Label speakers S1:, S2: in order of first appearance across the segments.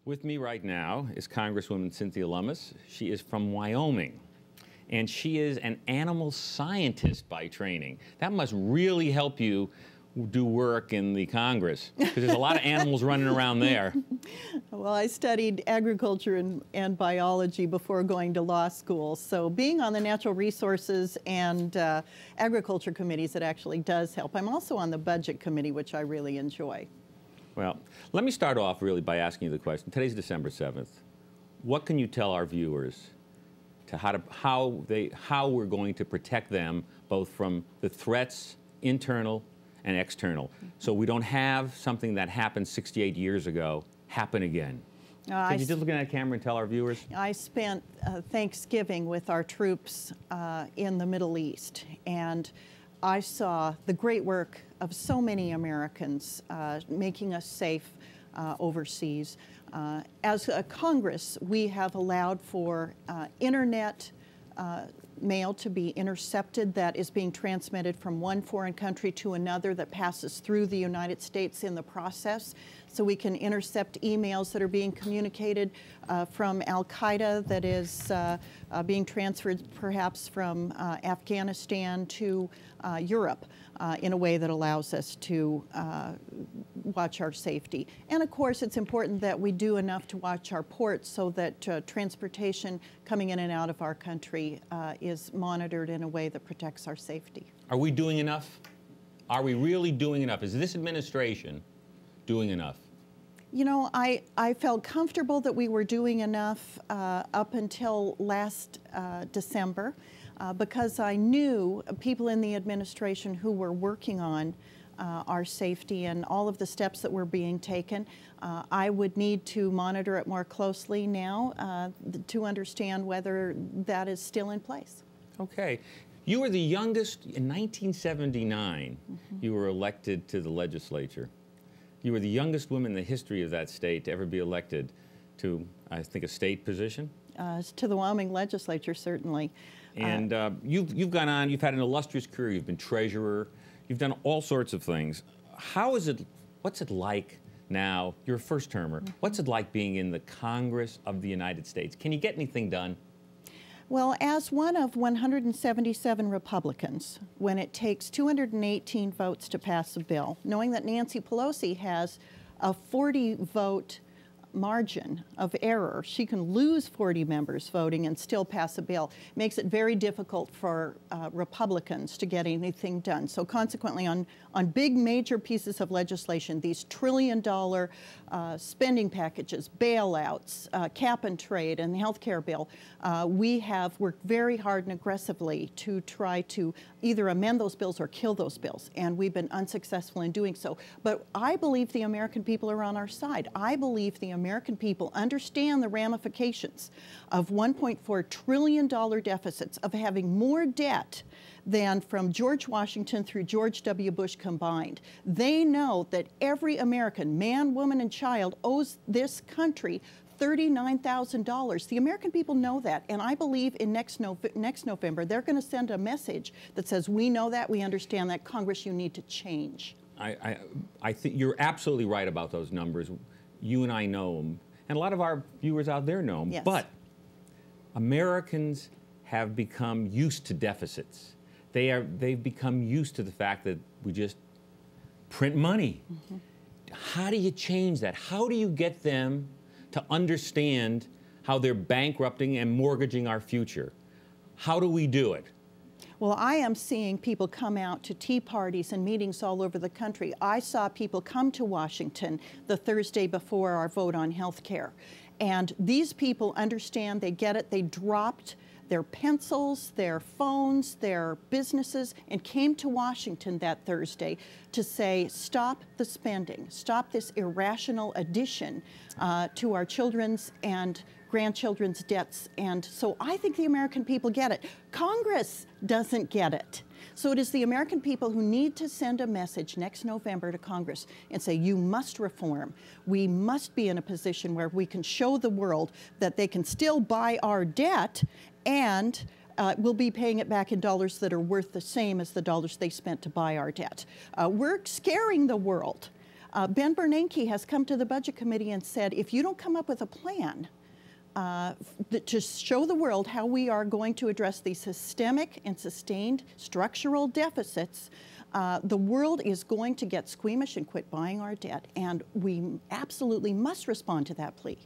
S1: With me right now is Congresswoman Cynthia Lummis. She is from Wyoming, and she is an animal scientist by training. That must really help you do work in the Congress, because there's a lot of animals running around there.
S2: Well, I studied agriculture and biology before going to law school, so being on the natural resources and agriculture committees, it actually does help. I'm also on the budget committee, which I really enjoy.
S1: Well, let me start off really by asking you the question. Today's December 7th. What can you tell our viewers to how we're going to protect them both from the threats, internal and external, so we don't have something that happened 68 years ago happen again? Can you just look at that camera and tell our viewers?
S2: I spent Thanksgiving with our troops in the Middle East, and I saw the great work of so many Americans making us safe overseas. As a Congress, we have allowed for internet mail to be intercepted that is being transmitted from one foreign country to another that passes through the United States in the process. So we can intercept emails that are being communicated from Al-Qaeda that is being transferred perhaps from Afghanistan to Europe in a way that allows us to watch our safety. And of course, it's important that we do enough to watch our ports so that transportation coming in and out of our country is monitored in a way that protects our safety.
S1: Are we doing enough? Are we really doing enough? Is this administration doing enough?
S2: You know, I felt comfortable that we were doing enough up until last December because I knew people in the administration who were working on our safety and all of the steps that were being taken. I would need to monitor it more closely now to understand whether that is still in place.
S1: Okay. You were the youngest in 1979. You were elected to the legislature. You were the youngest woman in the history of that state to ever be elected to, I think, a state position?
S2: To the Wyoming legislature, certainly.
S1: And you've gone on, you've had an illustrious career. You've been treasurer. You've done all sorts of things. What's it like now? You're a first-termer. What's it like being in the Congress of the United States? Can you get anything done?
S2: Well, as one of 177 Republicans, when it takes 218 votes to pass a bill, knowing that Nancy Pelosi has a 40-vote margin of error, she can lose 40 members voting and still pass a bill, makes it very difficult for Republicans to get anything done. So consequently, on big major pieces of legislation, these trillion-dollar spending packages, bailouts, cap and trade, and the health care bill, we have worked very hard and aggressively to try to either amend those bills or kill those bills, and we've been unsuccessful in doing so. But I believe the American people are on our side. I believe the American people understand the ramifications of $1.4 trillion deficits, of having more debt than from George Washington through George W. Bush combined. They know that every American, man, woman, and child, owes this country $39,000. The American people know that, and I believe in next November they're going to send a message that says, we know that, we understand that, Congress, you need to change.
S1: I think you're absolutely right about those numbers. You and I know them, and a lot of our viewers out there know them.
S2: Yes.
S1: But Americans have become used to deficits. They've become used to the fact that we just print money. How do you change that? How do you get them to understand how they're bankrupting and mortgaging our future? How do we do it?
S2: Well, I am seeing people come out to tea parties and meetings all over the country. I saw people come to Washington the Thursday before our vote on health care. And these people understand, they get it, they dropped their pencils, their phones, their businesses, and came to Washington that Thursday to say, stop the spending, stop this irrational addition to our children's and grandchildren's debts. And so I think the American people get it. Congress doesn't get it. So it is the American people who need to send a message next November to Congress and say, you must reform. We must be in a position where we can show the world that they can still buy our debt, and we'll be paying it back in dollars that are worth the same as the dollars they spent to buy our debt. We're scaring the world. Ben Bernanke has come to the Budget Committee and said, if you don't come up with a plan to show the world how we are going to address these systemic and sustained structural deficits, the world is going to get squeamish and quit buying our debt, and we absolutely must respond to that plea.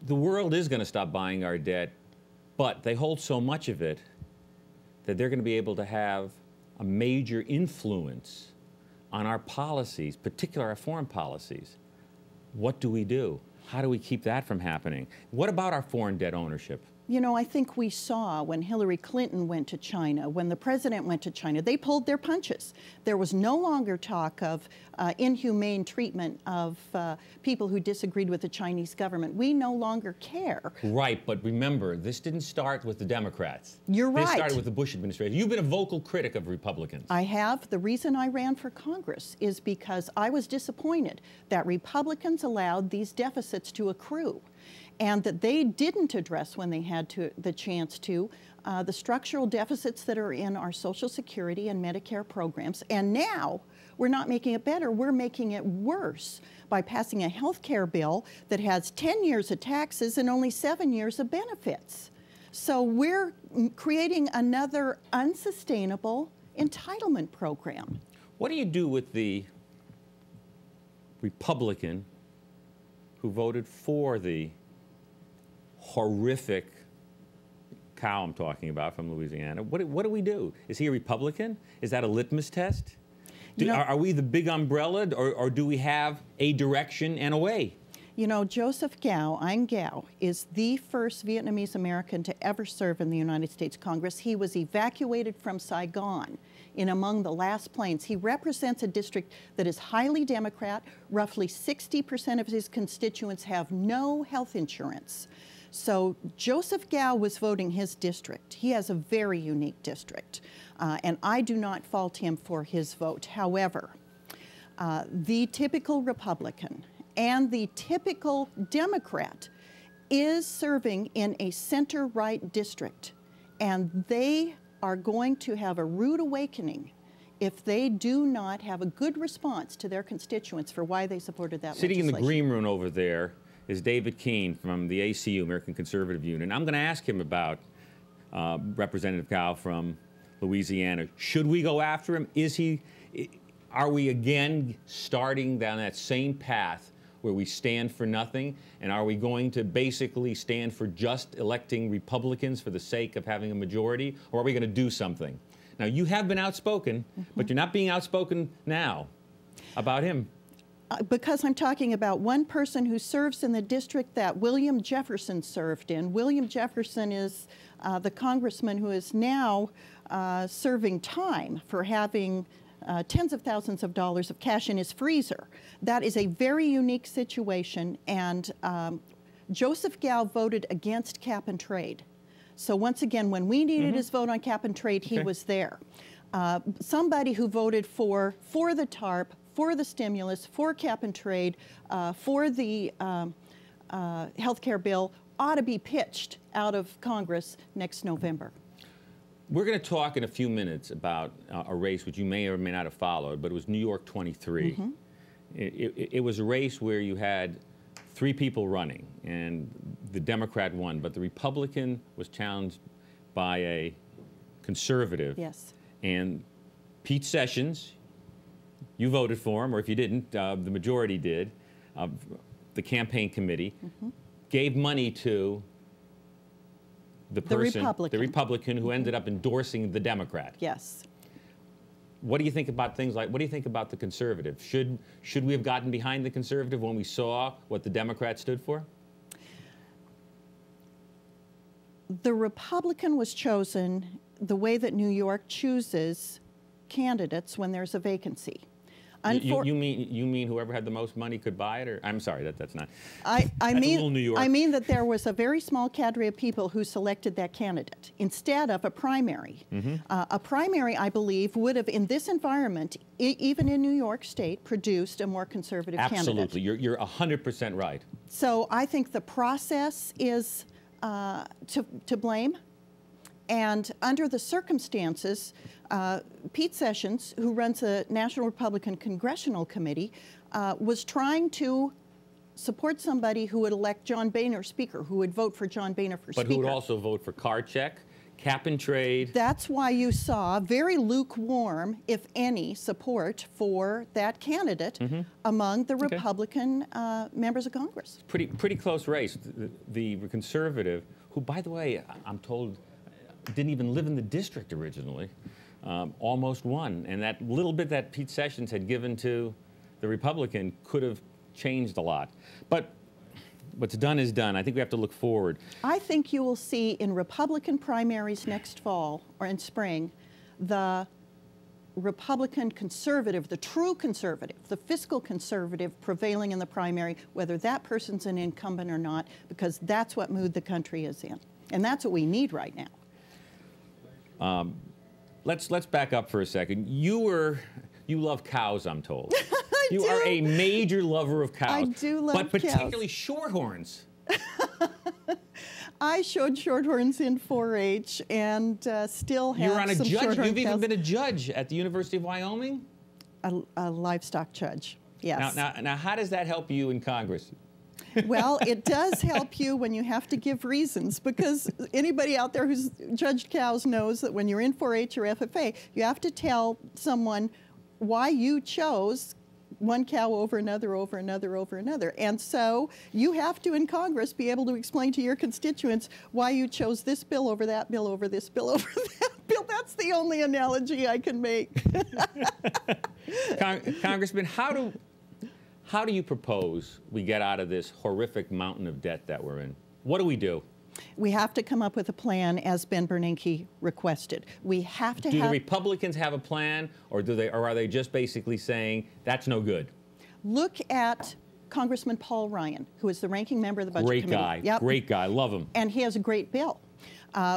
S1: The world is going to stop buying our debt, but they hold so much of it that they're going to be able to have a major influence on our policies, particularly our foreign policies. What do we do? How do we keep that from happening? What about our foreign debt ownership?
S2: You know, I think we saw when Hillary Clinton went to China, when the president went to China, they pulled their punches. There was no longer talk of inhumane treatment of people who disagreed with the Chinese government. We no longer care.
S1: Right, but remember, this didn't start with the Democrats.
S2: You're right.
S1: This started with the Bush administration. You've been a vocal critic of Republicans.
S2: I have. The reason I ran for Congress is because I was disappointed that Republicans allowed these deficits to accrue, and that they didn't address when they had the chance to the structural deficits that are in our Social Security and Medicare programs. And now we're not making it better, we're making it worse by passing a health care bill that has 10 years of taxes and only 7 years of benefits. So we're creating another unsustainable entitlement program.
S1: What do you do with the Republican who voted for the horrific cow I'm talking about from Louisiana? What do we do? Is he a Republican? Is that a litmus test? Are we the big umbrella, or do we have a direction and a way?
S2: You know, Joseph Gao, Anh Gao, is the first Vietnamese American to ever serve in the United States Congress. He was evacuated from Saigon in among the last planes. He represents a district that is highly Democrat. Roughly 60% of his constituents have no health insurance. So Joseph Gao was voting his district. He has a very unique district, and I do not fault him for his vote. However, the typical Republican and the typical Democrat is serving in a center-right district, and they are going to have a rude awakening if they do not have a good response to their constituents for why they supported that legislation.
S1: Sitting in the green room over there is David Keene from the ACU, American Conservative Union. I'm going to ask him about Representative Gao from Louisiana. Should we go after him? Are we again starting down that same path where we stand for nothing? And are we going to basically stand for just electing Republicans for the sake of having a majority? Or are we going to do something? Now, you have been outspoken, but you're not being outspoken now about him.
S2: Because I'm talking about one person who serves in the district that William Jefferson served in. William Jefferson is the congressman who is now serving time for having tens of thousands of dollars of cash in his freezer. That is a very unique situation, and Joseph Gao voted against cap and trade. So once again, when we needed his vote on cap and trade, he was there. Somebody who voted for the TARP, for the stimulus, for cap and trade, for the health care bill ought to be pitched out of Congress next November.
S1: We're going to talk in a few minutes about a race which you may or may not have followed, but it was New York 23. It was a race where you had 3 people running, and the Democrat won, but the Republican was challenged by a conservative.
S2: Yes.
S1: And Pete Sessions, you voted for him, or if you didn't, the majority did. The campaign committee gave money to the Republican who ended up endorsing the Democrat.
S2: Yes.
S1: What do you think about things like, what do you think about the conservative? Should we have gotten behind the conservative when we saw what the Democrat stood for?
S2: The Republican was chosen the way that New York chooses candidates when there's a vacancy.
S1: You mean whoever had the most money could buy it? Or I'm sorry, that's not.
S2: I mean
S1: New York.
S2: I mean that there was a very small cadre of people who selected that candidate instead of a primary. A primary, I believe, would have, in this environment, even in New York State, produced a more conservative candidate.
S1: Absolutely, you're 100% right.
S2: So I think the process is to blame, And under the circumstances, Pete Sessions, who runs the National Republican Congressional Committee, was trying to support somebody who would elect John Boehner Speaker, who would vote for John Boehner for Speaker.
S1: But who would also vote for card check, cap and trade.
S2: That's why you saw very lukewarm, if any, support for that candidate among the Republican members of Congress.
S1: Pretty close race. The conservative, who, by the way, I'm told didn't even live in the district originally, almost won. And that little bit that Pete Sessions had given to the Republican could have changed a lot. But what's done is done. I think we have to look forward.
S2: I think you will see in Republican primaries next fall or in spring, the Republican conservative, the true conservative, the fiscal conservative prevailing in the primary, whether that person's an incumbent or not, because that's what mood the country is in. And that's what we need right now.
S1: Let's back up for a second. You love cows, I'm told. You
S2: do.
S1: are a major lover of cows.
S2: I do love
S1: but particularly
S2: cows.
S1: Shorthorns.
S2: I showed shorthorns in 4-H and still have
S1: You're on a
S2: some
S1: judge.
S2: shorthorn
S1: You've even
S2: cows.
S1: been a judge at the University of Wyoming?
S2: A livestock judge, yes.
S1: Now, how does that help you in Congress?
S2: Well, it does help you when you have to give reasons, because anybody out there who's judged cows knows that when you're in 4-H or FFA, you have to tell someone why you chose one cow over another, over another, over another. And so you have to, in Congress, be able to explain to your constituents why you chose this bill over that bill over this bill over that bill. That's the only analogy I can make.
S1: Congressman, how do you propose we get out of this horrific mountain of debt that we're in? What do we do?
S2: We have to come up with a plan, as Ben Bernanke requested. We have to
S1: Do the Republicans have a plan, or are they just basically saying that's no good?
S2: Look at Congressman Paul Ryan, who is the ranking member of the Budget Committee.
S1: Great guy.
S2: Yep.
S1: Great guy. Love him.
S2: And he has a great bill,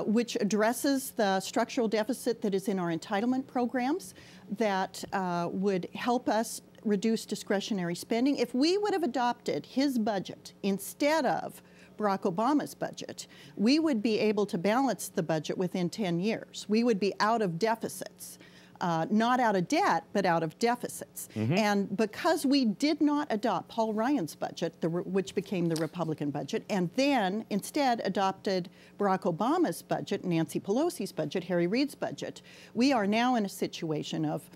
S2: which addresses the structural deficit that is in our entitlement programs that would help us reduce discretionary spending. If we would have adopted his budget instead of Barack Obama's budget, we would be able to balance the budget within 10 years. We would be out of deficits. Not out of debt, but out of deficits. And because we did not adopt Paul Ryan's budget, which became the Republican budget, and then instead adopted Barack Obama's budget, Nancy Pelosi's budget, Harry Reid's budget, we are now in a situation of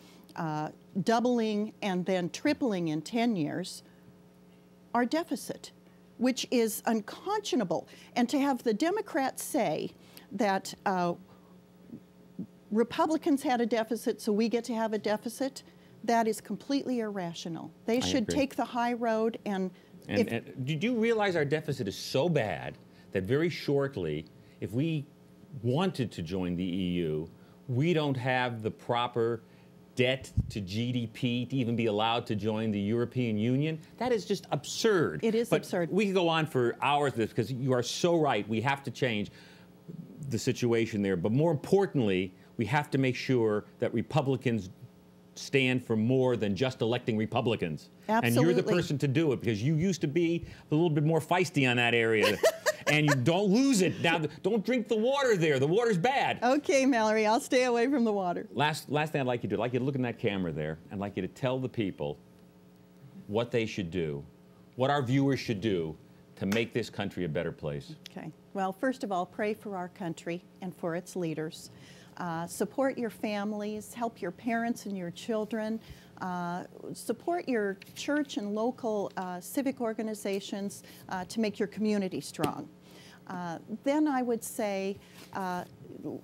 S2: doubling and then tripling in 10 years our deficit, which is unconscionable. And to have the Democrats say that Republicans had a deficit, so we get to have a deficit, that is completely irrational. They should take the high road and
S1: did you realize our deficit is so bad that very shortly, if we wanted to join the EU, we don't have the proper debt to GDP to even be allowed to join the European Union? That is just absurd.
S2: It is absurd.
S1: We could go on for hours with this because you are so right. We have to change the situation there. But more importantly, we have to make sure that Republicans stand for more than just electing Republicans.
S2: Absolutely.
S1: And you're the person to do it, because you used to be a little bit more feisty on that area. And you don't lose it. Now, don't drink the water there. The water's bad.
S2: Okay, Mallory, I'll stay away from the water.
S1: Last thing I'd like you to do, I'd like you to look in that camera there, and I'd like you to tell the people what they should do, what our viewers should do to make this country a better place.
S2: Okay. Well, first of all, pray for our country and for its leaders. Support your families, help your parents and your children, support your church and local civic organizations to make your community strong. Then I would say,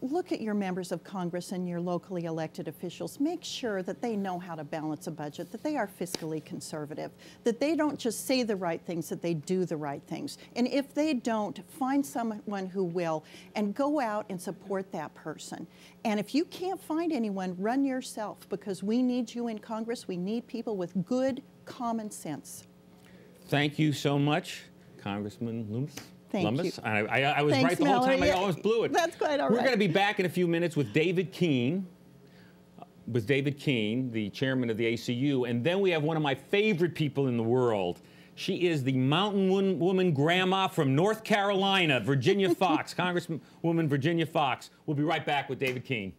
S2: look at your members of Congress and your locally elected officials. Make sure that they know how to balance a budget, that they are fiscally conservative, that they don't just say the right things, that they do the right things. And if they don't, find someone who will and go out and support that person. And if you can't find anyone, run yourself, because we need you in Congress. We need people with good common sense.
S1: Thank you so much, Congressman Lummis.
S2: Thank you.
S1: I was
S2: Thanks,
S1: right the whole
S2: Mallory.
S1: time. I almost blew it.
S2: That's quite all right.
S1: We're going to be back in a few minutes with David Keene, the chairman of the ACU. And then we have one of my favorite people in the world, She is the mountain woman grandma from North Carolina, Virginia Fox, Congresswoman Virginia Fox. We'll be right back with David Keene.